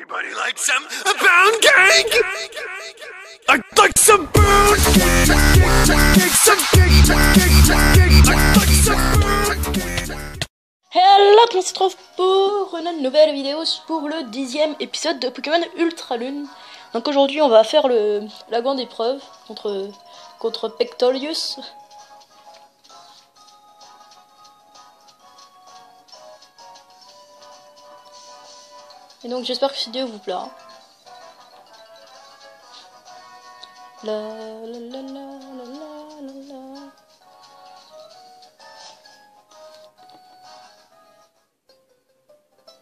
Anybody like some pound cake? I'd like some pound cake, some cake, I'd like some pound cake. Hello, on se retrouve pour une nouvelle vidéo pour le 10e épisode de Pokémon Ultra Lune. Donc aujourd'hui on va faire la grande épreuve contre Pectolius. Et donc j'espère que cette vidéo vous plaira. La la la la la la la la.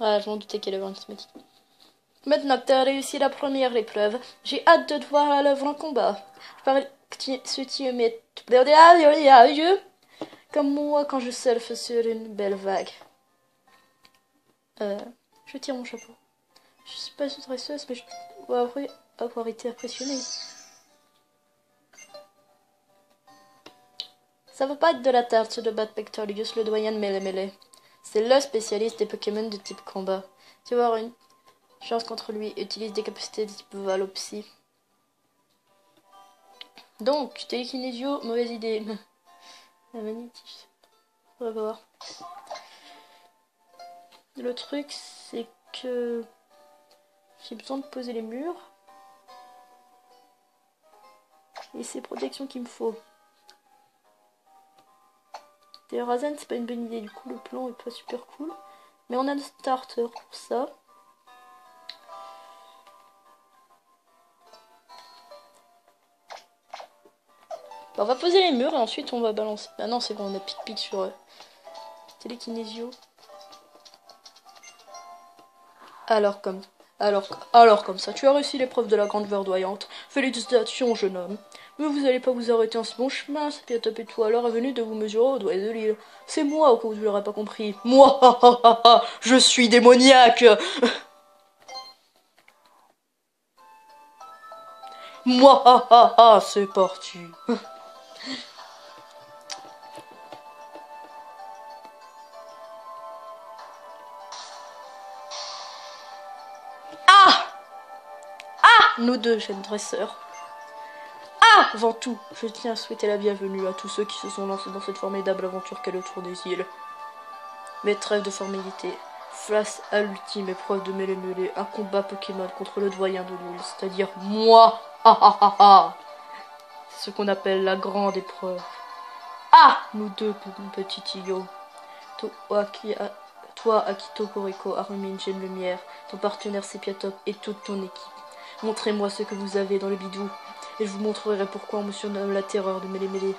Ah, je m'en doutais qu'elle avait un cosmétique. Maintenant que tu as réussi la première épreuve, j'ai hâte de te voir à l'œuvre en combat. Je parie que tu m'es comme moi quand je surfe sur une belle vague. Je tire mon chapeau. Je suis pas une dresseuse, mais je dois avoir été impressionnée. Ça va pas être de la tarte de battre Pectolius, le doyen de Mêlée-Mêlée. C'est le spécialiste des Pokémon de type combat. Tu vas avoir une chance contre lui et utilise des capacités de type Valopsy. Donc, Télékinésio, mauvaise idée. La magnétisme. On va voir. Le truc, c'est que j'ai besoin de poser les murs. Et c'est protection qu'il me faut. Terrazen, c'est pas une bonne idée, du coup le plan est pas super cool. Mais on a un starter pour ça. Bah, on va poser les murs et ensuite on va balancer. Ah non, c'est bon, on a pic-pic sur Télékinésio. Alors comme ça, tu as réussi l'épreuve de la grande verdoyante. Félicitations, jeune homme. Mais vous allez pas vous arrêter en ce bon chemin, c'est bien tapé toi alors est venu de vous mesurer au doigt de l'île. C'est moi au cas où vous l'aurez pas compris. Moi, je suis démoniaque. Moi, c'est parti. Nous deux, jeunes dresseurs. Avant tout, je tiens à souhaiter la bienvenue à tous ceux qui se sont lancés dans cette formidable aventure qu'est le Tour des îles. Mais trêve de formalité, face à l'ultime épreuve de Mêlée-Mêlée, un combat Pokémon contre le doyen de l'île, c'est-à-dire moi. C'est ce qu'on appelle la grande épreuve. Nous deux, mon petit Tio. Toi, Akito Koriko, Arumine, Gemme Lumière, ton partenaire Sepiatop et toute ton équipe. Montrez-moi ce que vous avez dans le bidou, et je vous montrerai pourquoi on me surnomme la terreur de Mêlée-Mêlée.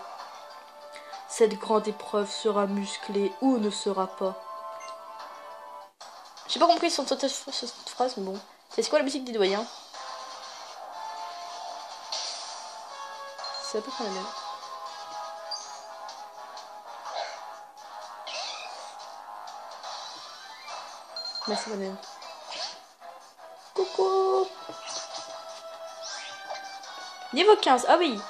Cette grande épreuve sera musclée ou ne sera pas. J'ai pas compris cette phrase, mais bon. C'est quoi la musique des doyens? C'est à peu près la même. Mais c'est la même. Coucou! Niveau 15, ah oui!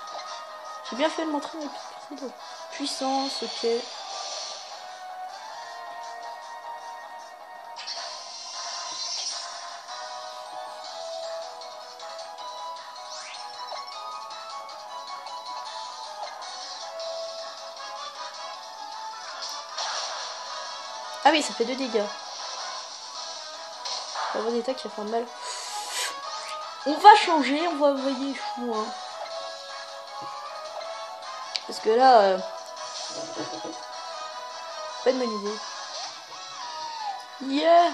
J'ai bien fait de montrer mes petites puissance, ok. Ah oui, ça fait 2 dégâts. La bonne état qui va faire mal. On va changer, on va envoyer fou, hein. Parce que là, pas de niveau. Yeah.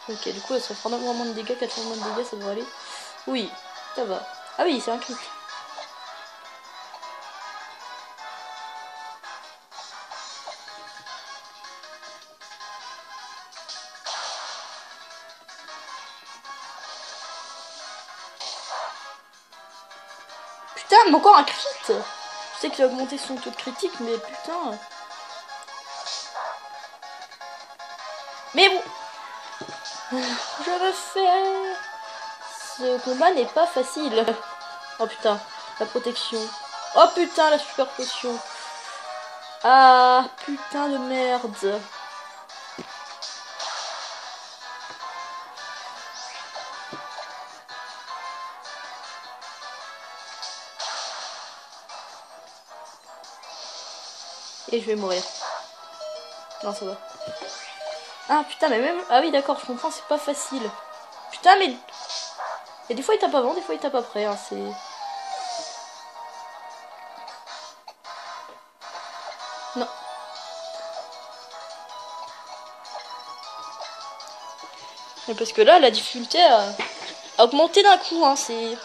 Ok, du coup, ça fera moins de dégâts, 4 fois moins de dégâts, ça devrait aller. Oui, ça va. Ah oui, c'est un truc. Putain, mais encore un crit. Je sais qu'il a augmenté son taux de critique, mais putain. Mais bon. Je refais. Ce combat n'est pas facile. Oh putain, la protection. Oh putain, la super potion. Ah, putain de merde. Et je vais mourir. Non, ça va. Ah putain, mais même... Ah oui, d'accord, je comprends, c'est pas facile. Putain, mais... Et des fois il tape avant, des fois il tape après, hein, c'est... Non. Mais parce que là, la difficulté a augmenté d'un coup, hein, c'est...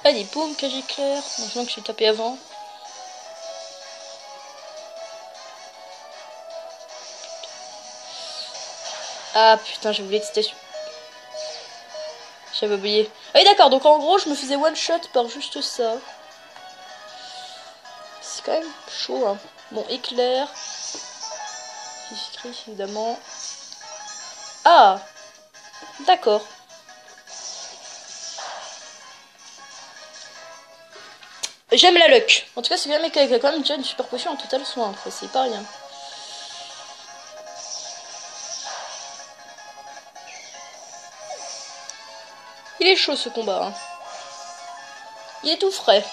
Allez, boum, cage éclair. Maintenant que j'ai tapé avant. Ah putain, j'ai oublié de station. J'avais oublié. Ah oui, d'accord, donc en gros, je me faisais one shot par juste ça. C'est quand même chaud, hein. Bon, éclair. Écrit, évidemment. Ah, d'accord. J'aime la luck. En tout cas, c'est bien, mec, avec quand même déjà une super potion en total soin. C'est pas rien. Il est chaud ce combat. Hein. Il est tout frais.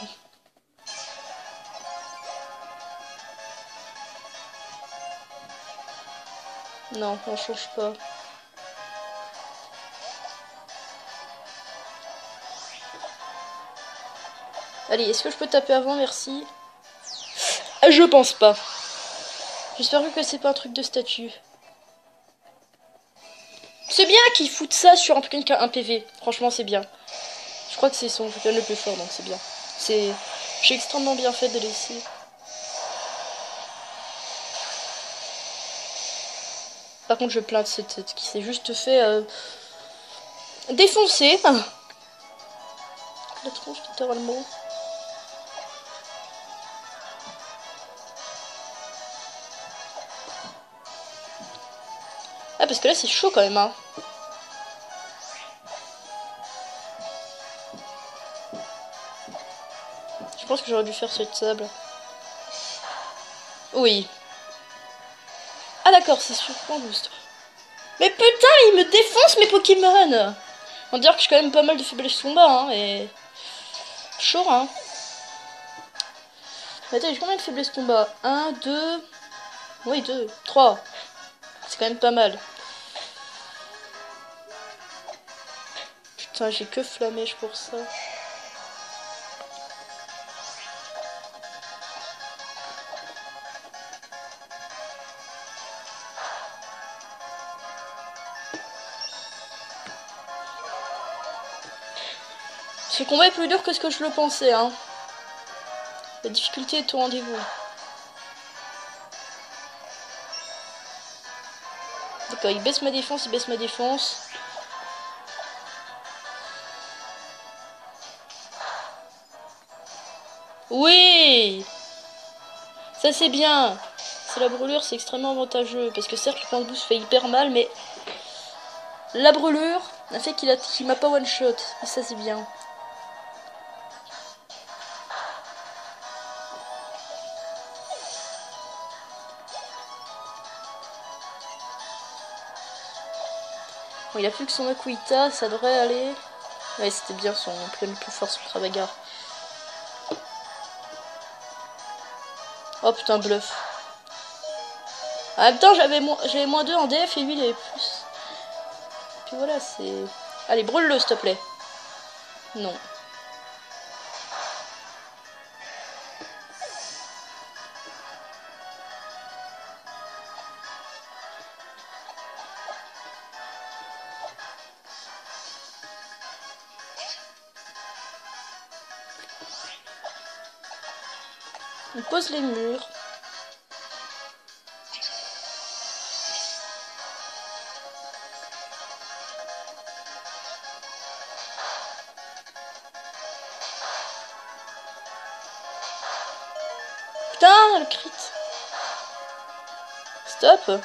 Non, on change pas. Allez, est-ce que je peux taper avant, merci? Je pense pas. J'espère que c'est pas un truc de statut. C'est bien qu'ils foutent ça sur un PV. Franchement, c'est bien. Je crois que c'est son Pokémon le plus fort, donc c'est bien. J'ai extrêmement bien fait de laisser. Par contre, je plains de cette tête qui s'est juste fait défoncer. La tronche, littéralement. Ah, parce que là, c'est chaud quand même, hein. Je pense que j'aurais dû faire cette sable. Oui. Ah d'accord, c'est sur point boost. Mais putain, il me défonce mes Pokémon. On dirait que j'ai quand même pas mal de faiblesse combat, hein, et... Chaud, hein. Mais attends, j'ai combien de faiblesse combat? 1, 2... Oui, 2, 3. C'est quand même pas mal. Putain, j'ai que flammèche pour ça. Ce combat est plus dur que ce que je le pensais, hein. La difficulté est au rendez-vous. D'accord, il baisse ma défense, il baisse ma défense. Oui! Ça c'est bien. C'est la brûlure, c'est extrêmement avantageux. Parce que certes, le point de boost fait hyper mal, mais... La brûlure a fait qu'il m'a pas one shot. Et ça c'est bien. Bon, il a plus que son Akuita, ça devrait aller. Ouais, c'était bien son plan le plus fort sur le bagarre. Oh putain, bluff. En même temps, j'avais moins 2 en DF et lui il avait plus. Puis voilà, c'est... Allez, brûle-le, s'il te plaît. Non. On pose les murs. Putain, le crit. Stop.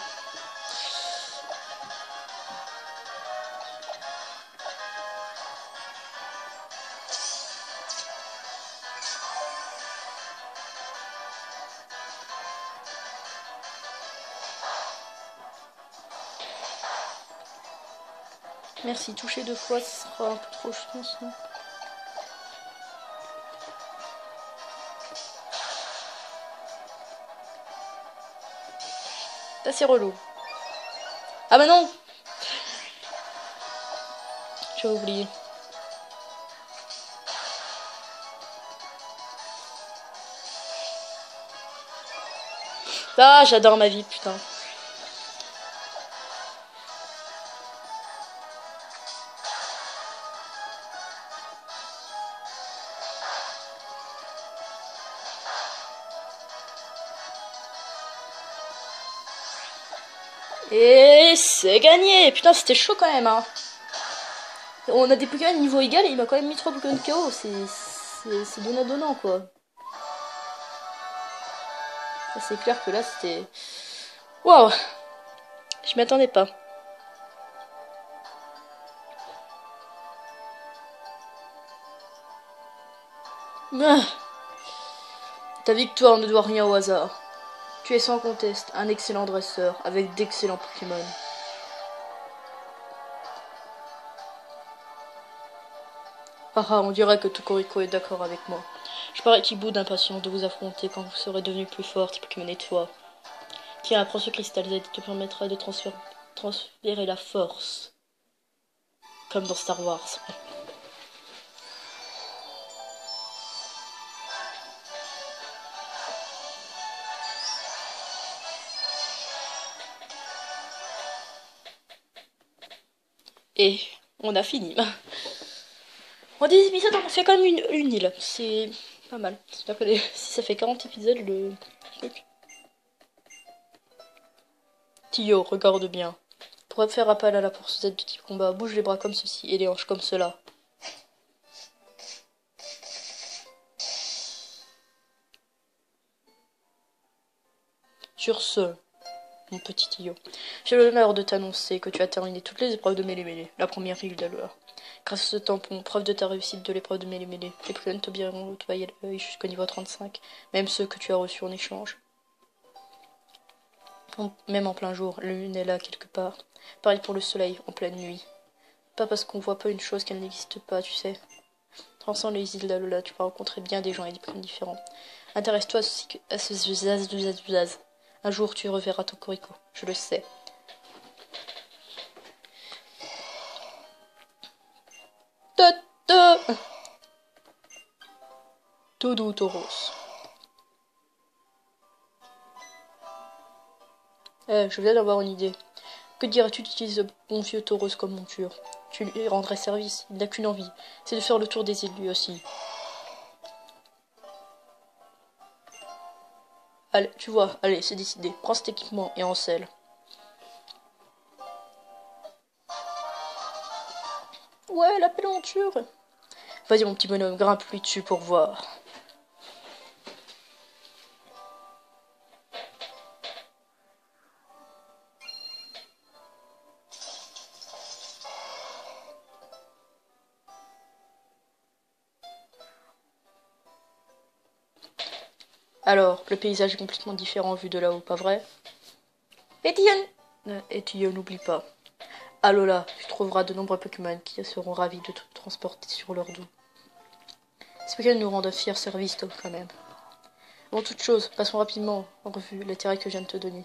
Merci, toucher 2 fois, ce sera un peu trop, je pense. Non. Ça c'est relou. Ah bah non. J'ai oublié. Ah, j'adore ma vie, putain. Et c'est gagné. Putain, c'était chaud quand même, hein. On a des Pokémon niveau égal et il m'a quand même mis 3 Pokémon KO. C'est donnant-donnant, quoi. C'est clair que là, c'était... Waouh. Je m'y attendais pas. Ah. Ta victoire ne doit rien au hasard. Tu es sans conteste un excellent dresseur avec d'excellents Pokémon. Haha, on dirait que Tokoriko est d'accord avec moi. Je parais qu'il boude d'impatience de vous affronter quand vous serez devenu plus fort, Pokémon et toi. Tiens, prends ce cristal Z, il te permettra de transférer la force. Comme dans Star Wars. Et on a fini. En 10 épisodes, on fait quand même une île. C'est pas mal. C'est-à-dire que si ça fait 40 épisodes, le truc. Tio, regarde bien. Pour faire appel à la force Z de type combat, bouge les bras comme ceci et les hanches comme cela. Sur ce, mon petit Tio, j'ai l'honneur de t'annoncer que tu as terminé toutes les épreuves de Mêlée-Mêlée, la première règle d'alors. Grâce à ce tampon, preuve de ta réussite de l'épreuve de Mêlée-Mêlée, les Pokémon te biront nettoyer l'œil jusqu'au niveau 35, même ceux que tu as reçus en échange. Même en plein jour, la lune est là quelque part. Pareil pour le soleil, en pleine nuit. Pas parce qu'on voit pas une chose qu'elle n'existe pas, tu sais. Transcends les îles d'Alola, tu vas rencontrer bien des gens et des Pokémon différents. Intéresse-toi à ce zaz. Un jour, tu reverras Tokoriko, je le sais. Todo Tauros. Je viens d'avoir une idée. Que dirais-tu d'utiliser le bon vieux Tauros comme monture? Tu lui rendrais service, il n'a qu'une envie, c'est de faire le tour des îles lui aussi. Allez, tu vois, allez, c'est décidé. Prends cet équipement et en selle. Ouais, la pélenture. Vas-y mon petit bonhomme, grimpe-lui dessus pour voir. Alors, le paysage est complètement différent vu de là-haut, pas vrai? Et Tillon, n'oublie pas. Alola, tu trouveras de nombreux Pokémon qui seront ravis de te transporter sur leur dos. Ces Pokémon nous rendent un fier service, quand même. Avant toute chose, passons rapidement en revue l'intérêt que je viens de te donner.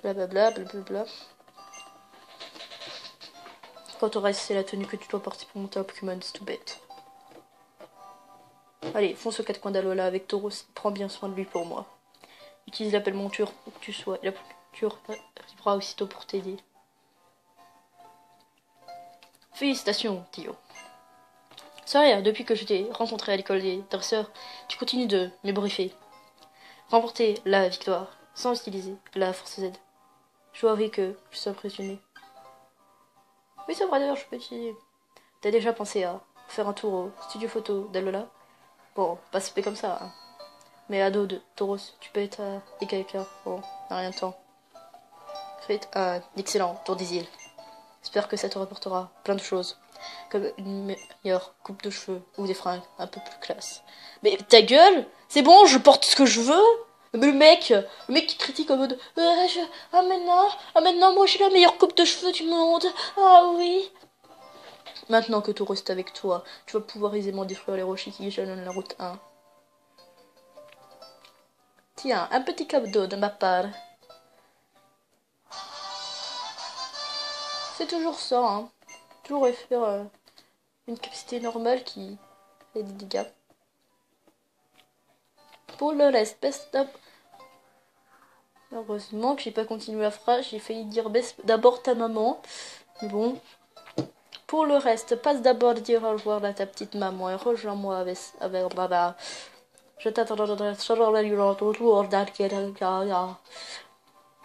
Blablabla, blablabla. Quant au reste, c'est la tenue que tu dois porter pour monter un Pokémon, c'est tout bête. Allez, fonce aux 4 coins d'Alola avec Tauros, prends bien soin de lui pour moi. Utilise l'appel monture où que tu sois, et la monture arrivera aussitôt pour t'aider. Félicitations, Tio. C'est rien, depuis que je t'ai rencontré à l'école des dresseurs, tu continues de m'ébriefer. Remporter la victoire, sans utiliser la force Z. Je dois avouer que je suis impressionné. Oui, c'est vrai d'ailleurs, je peux utiliser. T'as déjà pensé à faire un tour au studio photo d'Alola? Bon, pas se fait comme ça, hein. Mais ado de Tauros, tu peux être à quelqu'un. Bon, rien de temps. Faites un excellent tour des îles. J'espère que ça te rapportera plein de choses. Comme une meilleure coupe de cheveux ou des fringues un peu plus classe. Mais ta gueule! C'est bon, je porte ce que je veux! Mais le mec qui critique en mode maintenant, moi j'ai la meilleure coupe de cheveux du monde! Ah oui! Maintenant que Tauros est avec toi, tu vas pouvoir aisément détruire les rochers qui jalonnent la route 1. Tiens, un petit cadeau de ma part. C'est toujours ça, hein. Toujours faire une capacité normale qui fait des dégâts. Pour le reste, best up. Heureusement que j'ai pas continué la phrase, j'ai failli dire baisse d'abord ta maman. Mais bon. Pour le reste, passe d'abord dire au revoir à ta petite maman et rejoins-moi avec Baba. Je t'attendrai sur la violente autour d'Alkeria.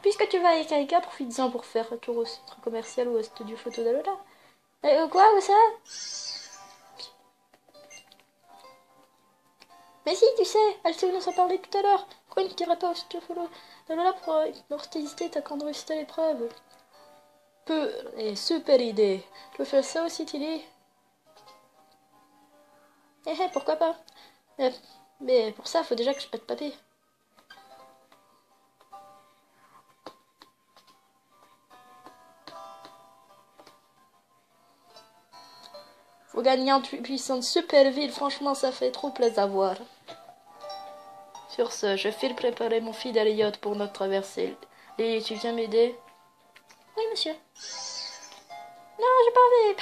Puisque tu vas avec Aika, profites-en pour faire un tour au centre commercial ou au studio photo d'Alola. Quoi, où ça? Mais si, tu sais, Alcéo nous a parlé tout à l'heure. Pourquoi ne t'irais pas au studio photo d'Alola pour tester ta candidature à l'épreuve? Super idée. Tu veux faire ça aussi, Tilly? Pourquoi pas? Mais pour ça, faut déjà que je pète papé. Faut gagner en puissance super vite, franchement ça fait trop plaisir à voir. Sur ce, je file préparer mon fidèle yacht pour notre traversée. Lily, tu viens m'aider? Oui, monsieur. Non, j'ai pas envie.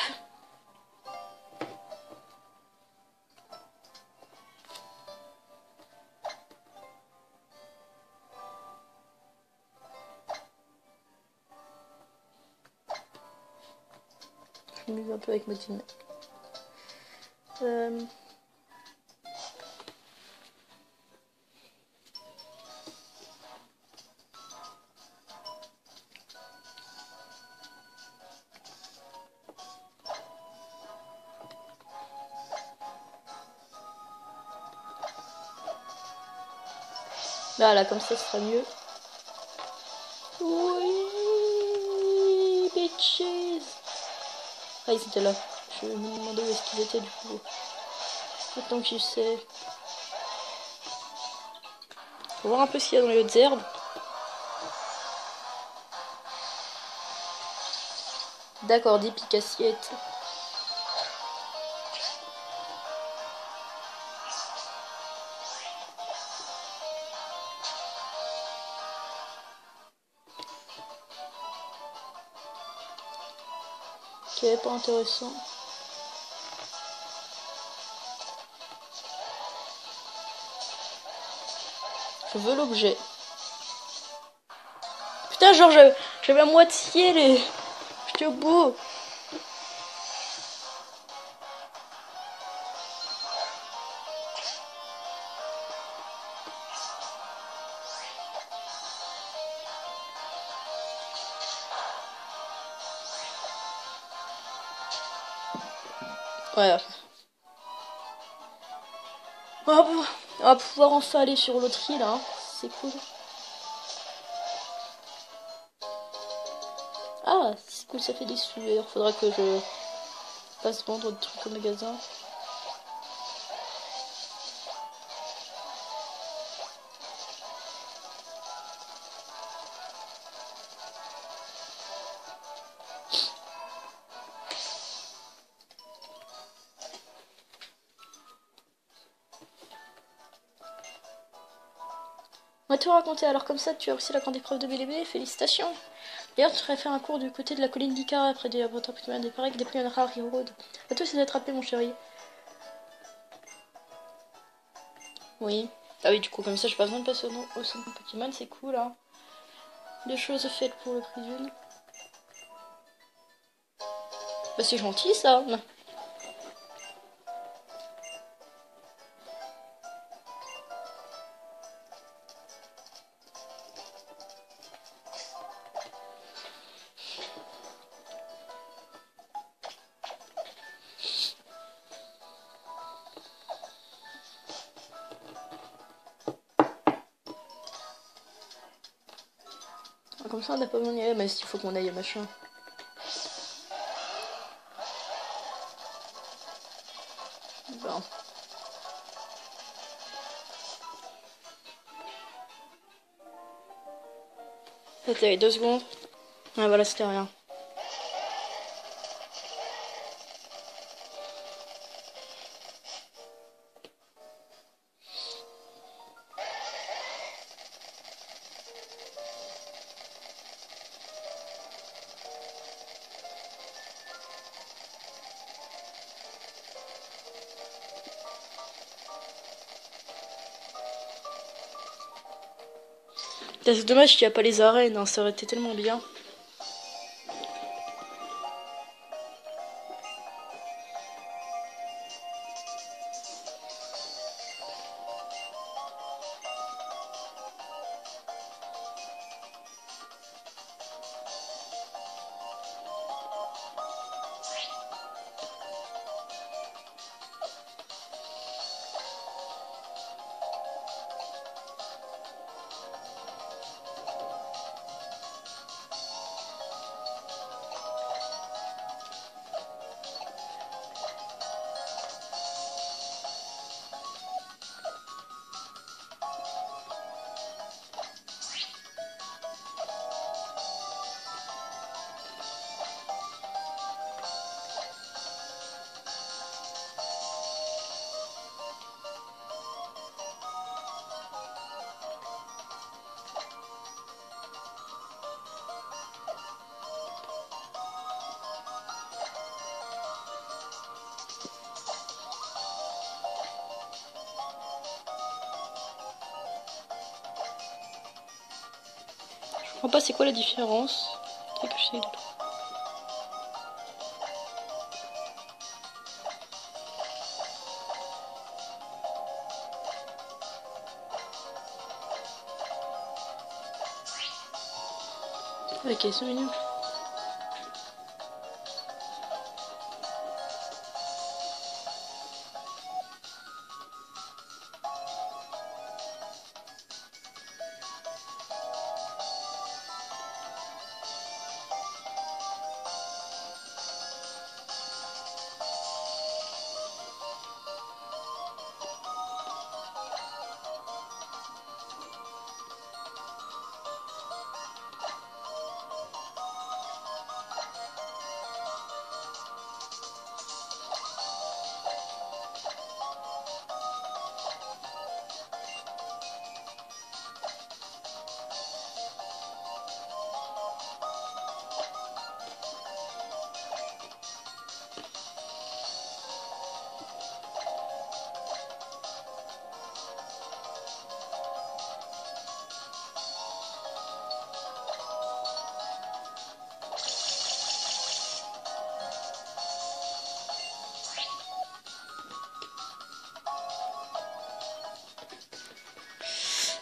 Je m'amuse un peu avec ma team. Voilà, comme ça, ce sera mieux. Oui, bitches. Ah, ils étaient là. Je me demandais où est-ce qu'ils étaient du coup. Maintenant que je sais. Faut voir un peu ce qu'il y a dans les hautes herbes. D'accord, des piques assiettes. Ok, pas intéressant. Je veux l'objet. Putain, genre, j'avais à moitié les... J'étais au bout. Ouais. On va pouvoir enfin aller sur l'autre île, hein. C'est cool. Ah, c'est cool, ça fait des sous. D'ailleurs, faudra que je fasse vendre des trucs au magasin. On va tout raconter. Alors comme ça, tu as réussi la grande épreuve de BLB. Félicitations. D'ailleurs, tu ferais faire un cours du côté de la colline d'Icar après votre Pokémon des pareils des Pokémon rares Road. À tous, c'est d'attraper, mon chéri. Oui. Ah oui, du coup, comme ça, j'ai pas besoin de passer au centre Pokémon. C'est cool, hein. Deux choses faites pour le prix d'une. Bah, c'est gentil, ça. Comme ça, on n'a pas besoin d'y aller, mais il faut qu'on aille machin. Bon. Attends, 2 secondes. Ah voilà, c'était rien. Putain, c'est dommage qu'il n'y a pas les arènes, hein, ça aurait été tellement bien. Je comprends pas c'est quoi la différence. C'est que j'essaye de trouver. Ok, c'est mignon.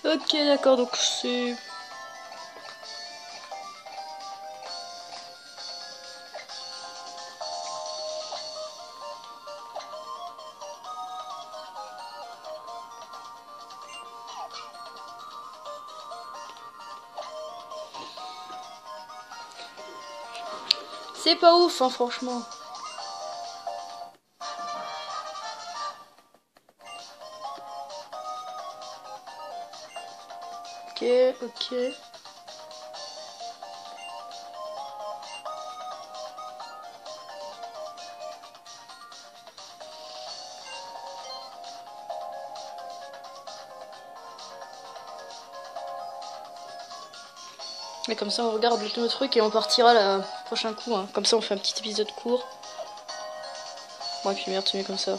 Ok, d'accord, donc c'est... C'est pas ouf, hein, franchement. Ok, ok. Et comme ça on regarde le truc et on partira le prochain coup, hein. Comme ça on fait un petit épisode court. Bon et puis merde, c'est mieux comme ça.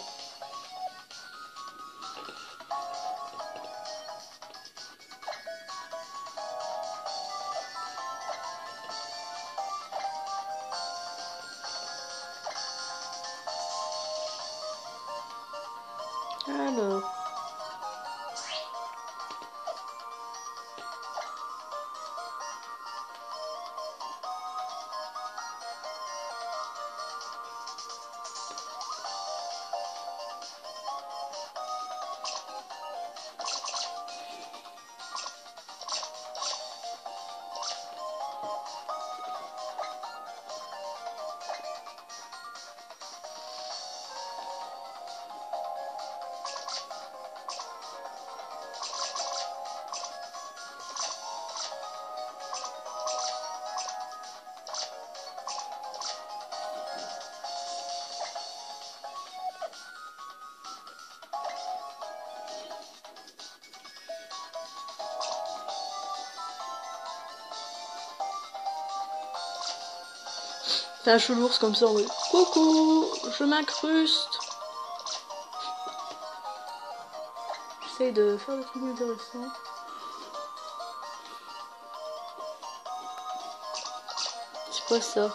Alors... C'est un choulours comme ça, oui. Coucou, je m'incruste. J'essaye de faire des trucs intéressants. Quoi ça?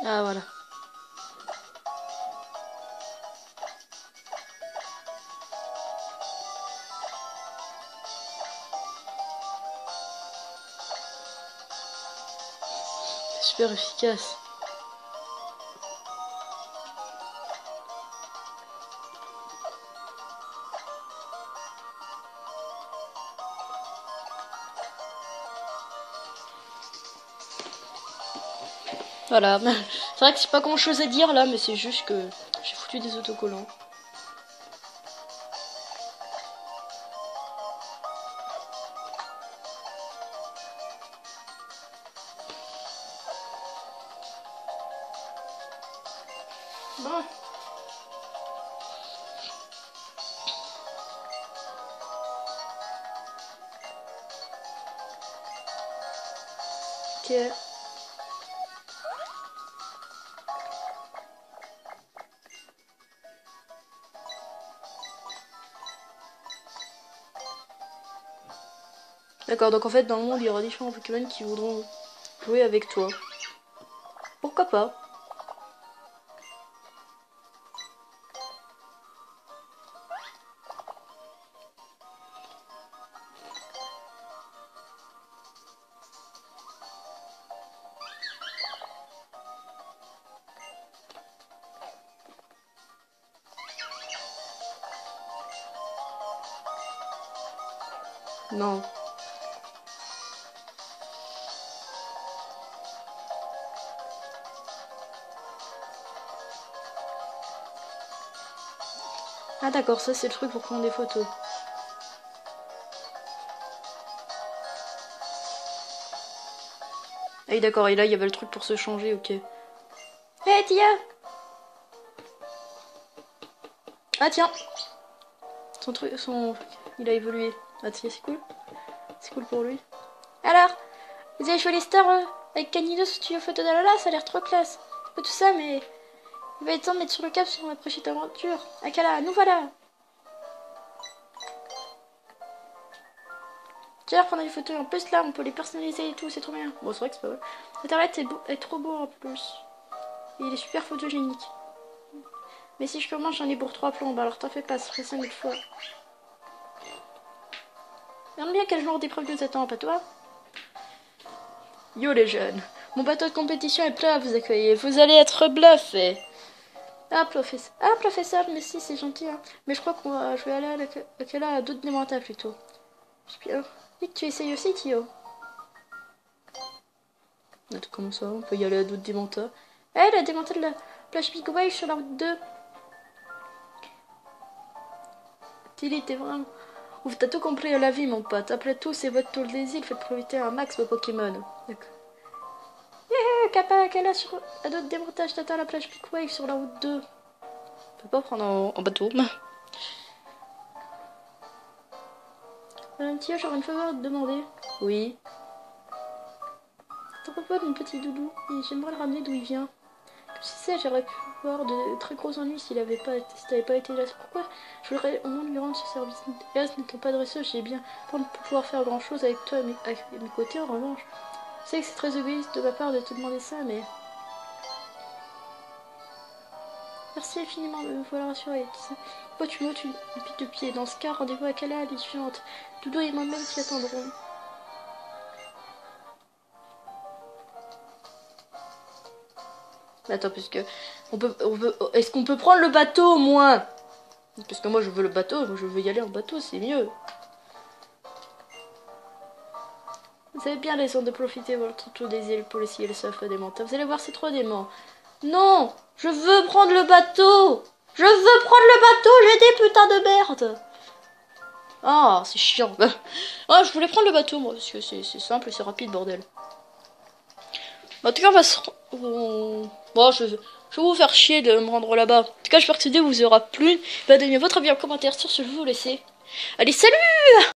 Ah voilà. Super efficace. Voilà. C'est vrai que c'est pas grand chose à dire là, mais c'est juste que j'ai foutu des autocollants. Bon. Ok. D'accord, donc en fait dans le monde il y aura différents Pokémon qui voudront jouer avec toi. Pourquoi pas? Non. Ah d'accord, ça c'est le truc pour prendre des photos. Ah oui d'accord, et là il y avait le truc pour se changer, ok. Hé Tia! Ah tiens! Son truc, il a évolué. Ah tiens, c'est cool. C'est cool pour lui. Alors, vous avez joué les stars avec Canidos au studio photo d'Alala, ça a l'air trop classe. Pas tout ça, mais il va être temps de mettre sur le cap sur la prochaine aventure. Akala, nous voilà! Tiens, prendre des photos. En plus, là, on peut les personnaliser et tout, c'est trop bien. Bon, c'est vrai que c'est pas vrai. Internet est trop beau en plus. Et il est super photogénique. Mais si je commence, j'en ai pour 3 plombes, alors t'en fais pas, ça ferait 5000 fois. Regarde bien quel genre d'épreuve nous attend, pas toi? Yo les jeunes, mon bateau de compétition est prêt à vous accueillir. Vous allez être bluffés. Ah, professeur, mais si, c'est gentil, hein. Mais je crois je vais aller à d'autres démentales plutôt. Bien. Vite, tu essayes aussi, Tio. Comment ça, on peut y aller à d'autres démentales? Eh, la démentale de la plage Big Wave sur la route 2. Tilly, t'es vraiment... Ouf, t'as tout compris à la vie, mon pote. Après tout, c'est votre tour des îles, faites profiter un max vos Pokémon. D'accord. Yeah, Kappa, Akala, sur à d'autres démontages, t'attends à la plage Big Wave sur la route 2. On peut pas prendre en bateau. Tio, j'aurais une faveur à te demander. Oui. À propos de mon petit doudou, et j'aimerais le ramener d'où il vient. Comme tu sais, j'aurais pu avoir de très gros ennuis si t'avais pas été là. C'est pourquoi je voudrais au moins lui rendre ce service. Hélas, n'étant pas dresseur, j'ai bien pas de pouvoir faire grand chose avec toi à mes côtés. En revanche, je sais que c'est très égoïste de ma part de te demander ça, mais merci infiniment de me voir rassuré. Toi, tu m'ôtes une pique de pied. Dans ce cas, rendez-vous à Kala, les suivantes. Doudou et moi-même t'y attendront. Attends, puisque est-ce qu'on peut prendre le bateau au moins? Parce que moi je veux le bateau, je veux y aller en bateau, c'est mieux. Vous avez bien raison de profiter de votre tour des îles pour essayer le surf des montagnes. Vous allez voir, c'est trop dément. Non, je veux prendre le bateau. Je veux prendre le bateau, j'ai des putains de merde. Ah, c'est chiant. Ah, je voulais prendre le bateau moi, parce que c'est simple et c'est rapide, bordel. En tout cas, on va se... Bon, je vais vous faire chier de me rendre là-bas. En tout cas, j'espère que cette vidéo vous aura plu. Donnez votre avis en commentaire sur ce, je vais vous laisser. Allez, salut!